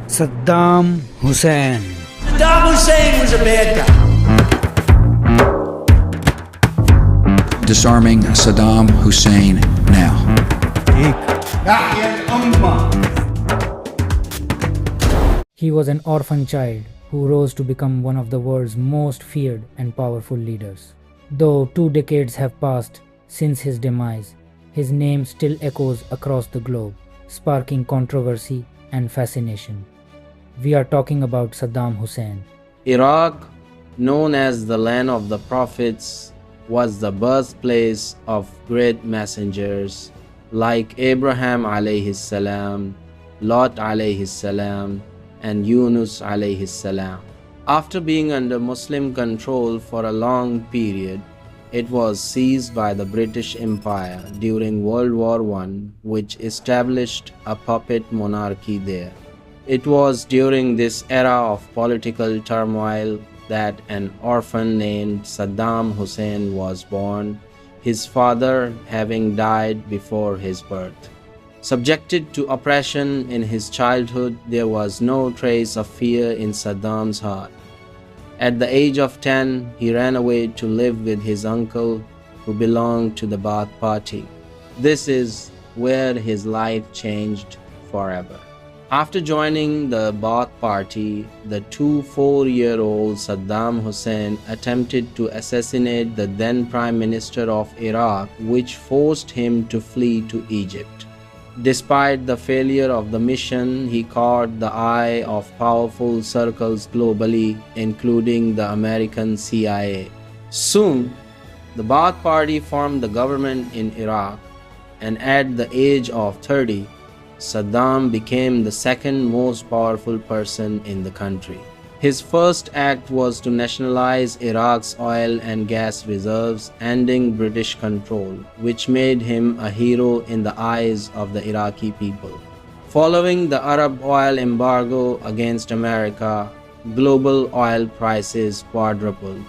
Saddam Hussein. Saddam Hussein was a bad guy. Disarming Saddam Hussein now. He was an orphan child who rose to become one of the world's most feared and powerful leaders. Though 2 decades have passed since his demise, his name still echoes across the globe, sparking controversy and fascination. We are talking about Saddam Hussein. Iraq, known as the land of the prophets, was the birthplace of great messengers like Abraham alayhi salam, Lot alayhi salam, and Yunus alayhi salam. After being under Muslim control for a long period, it was seized by the British Empire during World War I, which established a puppet monarchy there. It was during this era of political turmoil that an orphan named Saddam Hussein was born, his father having died before his birth. Subjected to oppression in his childhood, there was no trace of fear in Saddam's heart. At the age of 10, he ran away to live with his uncle, who belonged to the Baath Party. This is where his life changed forever. After joining the Baath Party, the 4-year-old Saddam Hussein attempted to assassinate the then Prime Minister of Iraq, which forced him to flee to Egypt. Despite the failure of the mission, he caught the eye of powerful circles globally, including the American CIA. Soon, the Baath Party formed the government in Iraq, and at the age of 30, Saddam became the second most powerful person in the country. His first act was to nationalize Iraq's oil and gas reserves, ending British control, which made him a hero in the eyes of the Iraqi people. Following the Arab oil embargo against America, global oil prices quadrupled.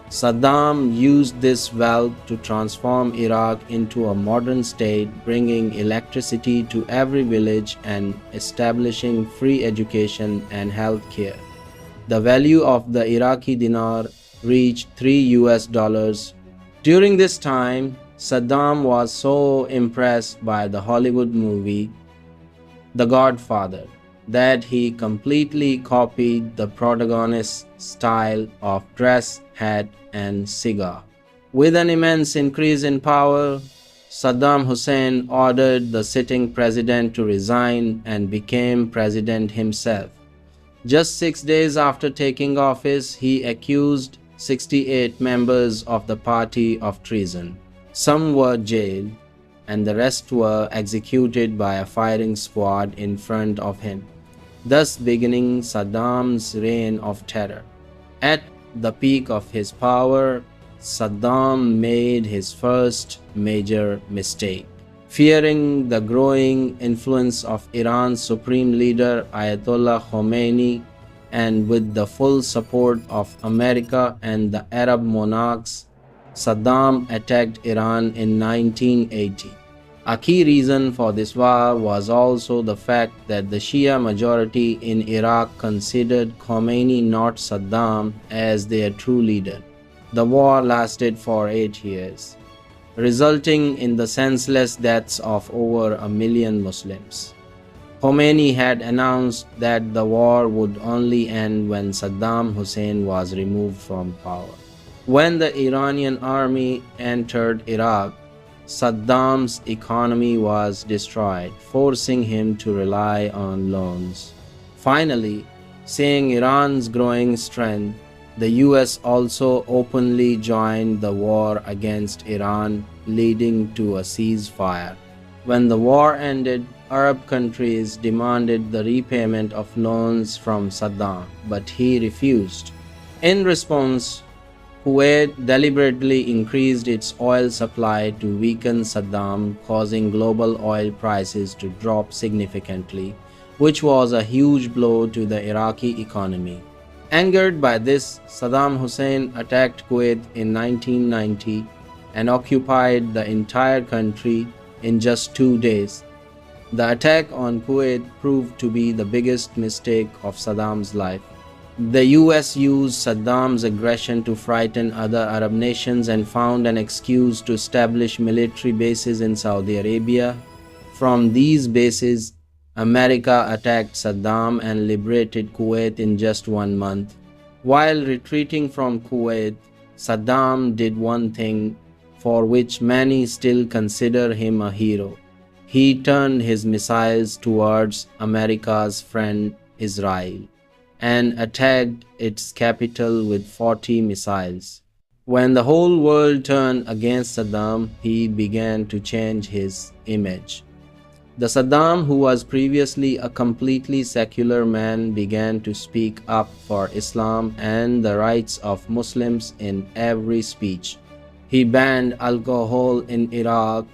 Saddam used this wealth to transform Iraq into a modern state, bringing electricity to every village and establishing free education and health care. The value of the Iraqi dinar reached $3. During this time, Saddam was so impressed by the Hollywood movie The Godfather that he completely copied the protagonist's style of dress, hat, and cigar. With an immense increase in power, Saddam Hussein ordered the sitting president to resign and became president himself. Just 6 days after taking office, he accused 68 members of the party of treason. Some were jailed, and the rest were executed by a firing squad in front of him, thus beginning Saddam's reign of terror. At the peak of his power, Saddam made his first major mistake. Fearing the growing influence of Iran's supreme leader Ayatollah Khomeini, and with the full support of America and the Arab monarchs, Saddam attacked Iran in 1980. A key reason for this war was also the fact that the Shia majority in Iraq considered Khomeini, not Saddam, as their true leader. The war lasted for 8 years, resulting in the senseless deaths of over 1 million Muslims. Khomeini had announced that the war would only end when Saddam Hussein was removed from power. When the Iranian army entered Iraq, Saddam's economy was destroyed, forcing him to rely on loans. Finally, seeing Iran's growing strength, the US also openly joined the war against Iran, leading to a ceasefire. When the war ended, Arab countries demanded the repayment of loans from Saddam, but he refused. In response, Kuwait deliberately increased its oil supply to weaken Saddam, causing global oil prices to drop significantly, which was a huge blow to the Iraqi economy. Angered by this, Saddam Hussein attacked Kuwait in 1990 and occupied the entire country in just 2 days. The attack on Kuwait proved to be the biggest mistake of Saddam's life. The US used Saddam's aggression to frighten other Arab nations and found an excuse to establish military bases in Saudi Arabia. From these bases, America attacked Saddam and liberated Kuwait in just 1 month. While retreating from Kuwait, Saddam did one thing for which many still consider him a hero. He turned his missiles towards America's friend Israel and attacked its capital with 40 missiles. When the whole world turned against Saddam, he began to change his image. The Saddam who was previously a completely secular man began to speak up for Islam and the rights of Muslims in every speech. He banned alcohol in Iraq,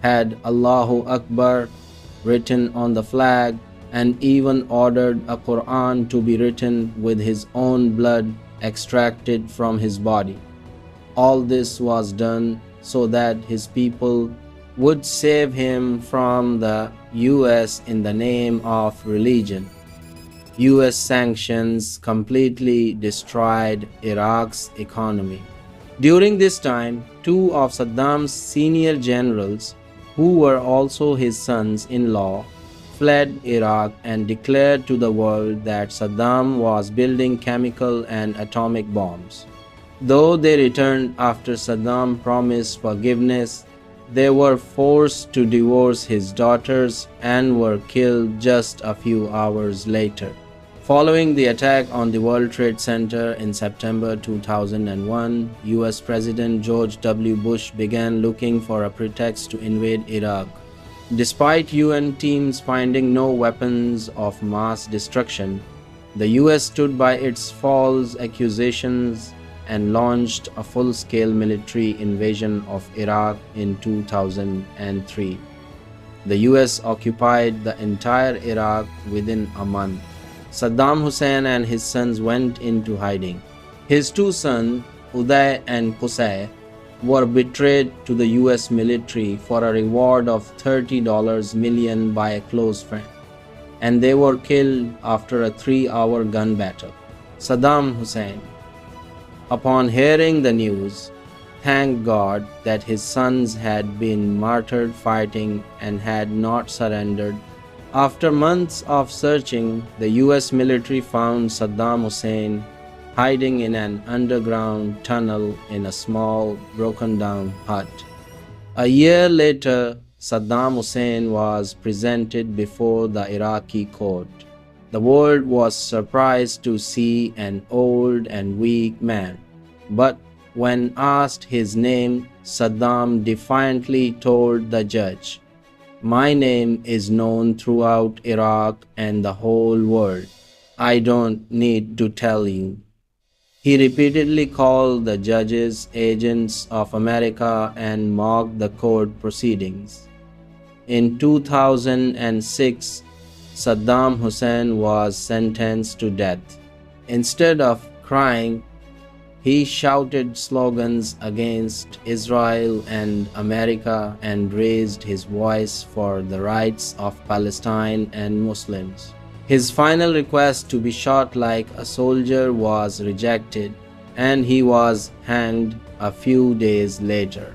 had Allahu Akbar written on the flag, and even ordered a Quran to be written with his own blood extracted from his body. All this was done so that his people would save him from the US in the name of religion. US sanctions completely destroyed Iraq's economy. During this time, two of Saddam's senior generals, who were also his sons-in-law, fled Iraq and declared to the world that Saddam was building chemical and atomic bombs. Though they returned after Saddam promised forgiveness, they were forced to divorce his daughters and were killed just a few hours later. Following the attack on the World Trade Center in September 2001, US President George W. Bush began looking for a pretext to invade Iraq. Despite UN teams finding no weapons of mass destruction, the US stood by its false accusations and launched a full-scale military invasion of Iraq in 2003. The US occupied the entire Iraq within a month. Saddam Hussein and his sons went into hiding. His two sons, Uday and Qusay, were betrayed to the US military for a reward of $30 million by a close friend, and they were killed after a 3-hour gun battle. Saddam Hussein, upon hearing the news, thanked God that his sons had been martyred fighting and had not surrendered. After months of searching, the US military found Saddam Hussein hiding in an underground tunnel in a small, broken-down hut. A year later, Saddam Hussein was presented before the Iraqi court. The world was surprised to see an old and weak man, but when asked his name, Saddam defiantly told the judge, "My name is known throughout Iraq and the whole world. I don't need to tell you." He repeatedly called the judges agents of America and mocked the court proceedings. In 2006, Saddam Hussein was sentenced to death. Instead of crying, he shouted slogans against Israel and America and raised his voice for the rights of Palestine and Muslims. His final request to be shot like a soldier was rejected, and he was hanged a few days later.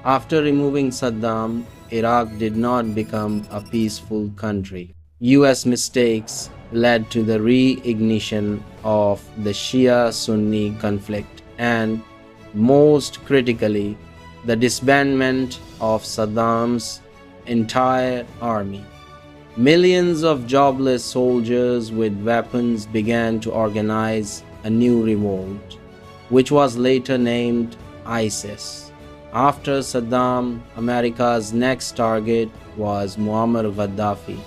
After removing Saddam, Iraq did not become a peaceful country. US mistakes led to the reignition of the Shia-Sunni conflict and, most critically, the disbandment of Saddam's entire army. Millions of jobless soldiers with weapons began to organize a new revolt, which was later named ISIS. After Saddam, America's next target was Muammar Gaddafi.